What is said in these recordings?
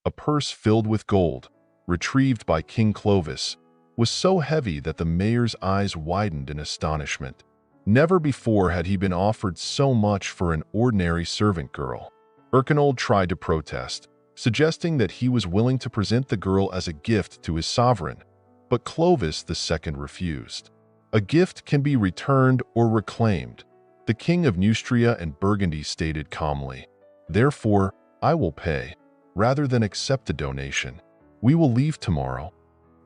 a purse filled with gold, retrieved by King Clovis, was so heavy that the mayor's eyes widened in astonishment. Never before had he been offered so much for an ordinary servant girl. Erchinoald tried to protest, suggesting that he was willing to present the girl as a gift to his sovereign, but Clovis II refused. A gift can be returned or reclaimed, the king of Neustria and Burgundy stated calmly. Therefore, I will pay, rather than accept the donation. We will leave tomorrow.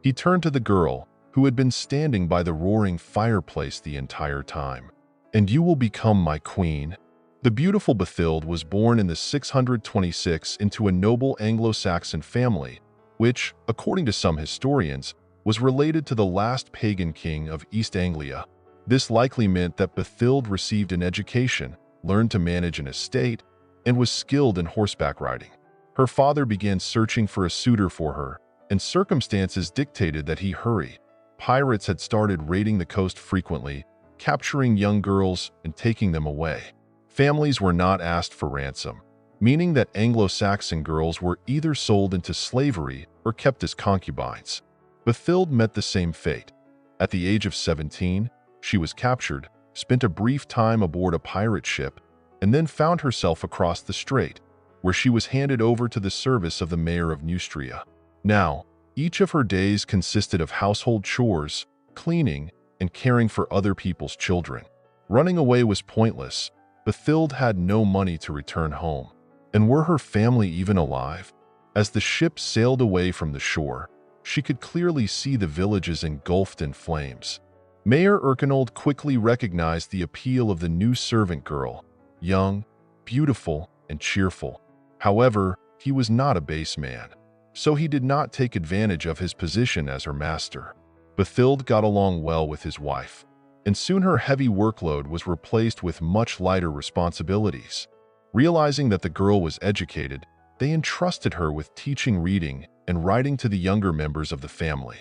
He turned to the girl, who had been standing by the roaring fireplace the entire time. And you will become my queen. The beautiful Mathilde was born in the 626 into a noble Anglo-Saxon family, which, according to some historians, was related to the last pagan king of East Anglia. This likely meant that Mathilde received an education, learned to manage an estate, and was skilled in horseback riding. Her father began searching for a suitor for her, and circumstances dictated that he hurry. Pirates had started raiding the coast frequently, capturing young girls and taking them away. Families were not asked for ransom, meaning that Anglo-Saxon girls were either sold into slavery or kept as concubines. Mathilde met the same fate. At the age of 17, she was captured, spent a brief time aboard a pirate ship, and then found herself across the strait, where she was handed over to the service of the mayor of Neustria. Now, each of her days consisted of household chores, cleaning, and caring for other people's children. Running away was pointless. Mathilde had no money to return home. And were her family even alive? As the ship sailed away from the shore, she could clearly see the villages engulfed in flames. Mayor Erchinoald quickly recognized the appeal of the new servant girl, young, beautiful, and cheerful. However, he was not a base man, so he did not take advantage of his position as her master. Mathilde got along well with his wife, and soon her heavy workload was replaced with much lighter responsibilities. Realizing that the girl was educated, they entrusted her with teaching reading and writing to the younger members of the family.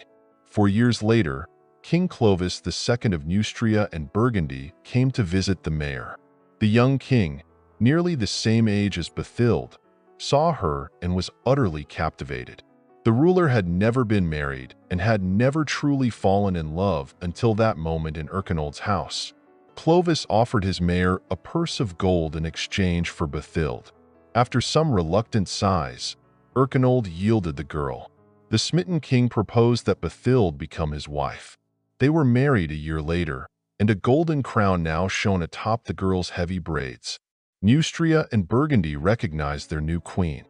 4 years later, King Clovis II of Neustria and Burgundy came to visit the mayor. The young king, nearly the same age as Mathilde, saw her and was utterly captivated. The ruler had never been married and had never truly fallen in love until that moment in Erchinoald's house. Clovis offered his mayor a purse of gold in exchange for Mathilde. After some reluctant sighs, Erchinoald yielded the girl. The smitten king proposed that Mathilde become his wife. They were married a year later, and a golden crown now shone atop the girl's heavy braids. Neustria and Burgundy recognized their new queen.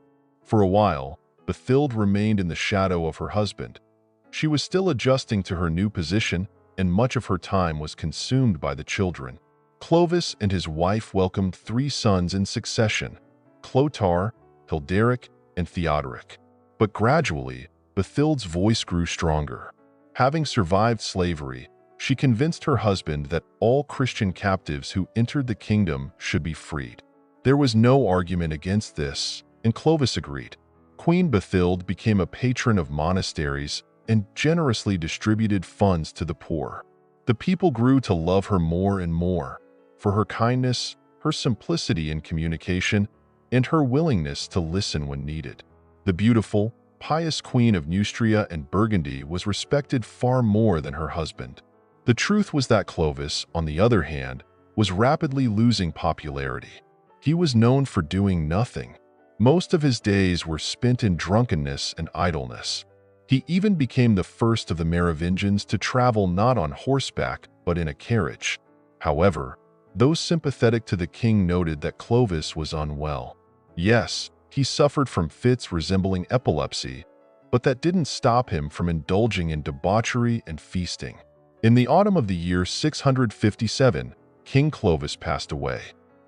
For a while, Mathilde remained in the shadow of her husband. She was still adjusting to her new position, and much of her time was consumed by the children. Clovis and his wife welcomed 3 sons in succession: Clotaire, Hilderic, and Theodoric. But gradually, Mathilde's voice grew stronger. Having survived slavery, she convinced her husband that all Christian captives who entered the kingdom should be freed. There was no argument against this, and Clovis agreed. Queen Mathilde became a patron of monasteries and generously distributed funds to the poor. The people grew to love her more and more for her kindness, her simplicity in communication, and her willingness to listen when needed. The beautiful, pious queen of Neustria and Burgundy was respected far more than her husband. The truth was that Clovis, on the other hand, was rapidly losing popularity. He was known for doing nothing. Most of his days were spent in drunkenness and idleness. He even became the first of the Merovingians to travel not on horseback but in a carriage. However, those sympathetic to the king noted that Clovis was unwell. Yes, he suffered from fits resembling epilepsy, but that didn't stop him from indulging in debauchery and feasting. In the autumn of the year 657, King Clovis passed away.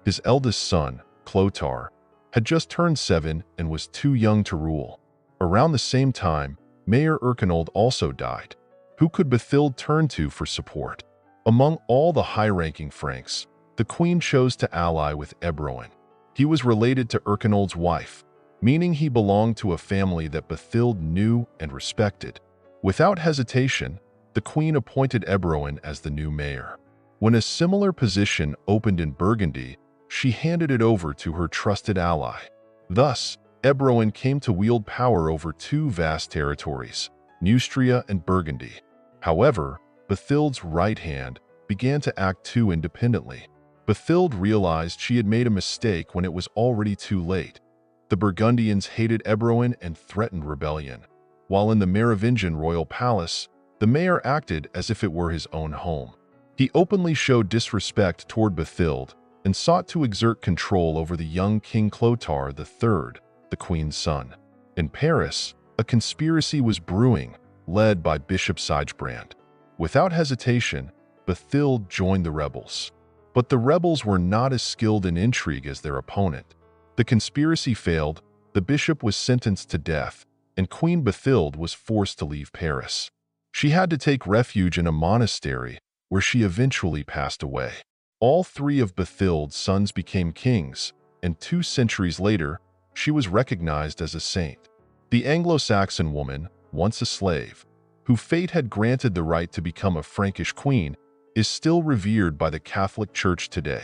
His eldest son, Clotaire, had just turned 7 and was too young to rule. Around the same time, Mayor Erchinoald also died. Who could Mathilde turn to for support? Among all the high-ranking Franks, the queen chose to ally with Ebroin. He was related to Erchinoald's wife, meaning he belonged to a family that Mathilde knew and respected. Without hesitation, the queen appointed Ebroin as the new mayor. When a similar position opened in Burgundy, she handed it over to her trusted ally. Thus, Ebroin came to wield power over two vast territories, Neustria and Burgundy. However, Bathilde's right hand began to act too independently. Bathilde realized she had made a mistake when it was already too late. The Burgundians hated Ebroin and threatened rebellion. While in the Merovingian royal palace, the mayor acted as if it were his own home. He openly showed disrespect toward Bathilde and sought to exert control over the young King Clotaire III, the queen's son. In Paris, a conspiracy was brewing, led by Bishop Sigebrand. Without hesitation, Bathilde joined the rebels. But the rebels were not as skilled in intrigue as their opponent. The conspiracy failed, the bishop was sentenced to death, and Queen Bathilde was forced to leave Paris. She had to take refuge in a monastery, where she eventually passed away. All three of Bathilde's sons became kings, and 2 centuries later, she was recognized as a saint. The Anglo-Saxon woman, once a slave, who fate had granted the right to become a Frankish queen, is still revered by the Catholic Church today.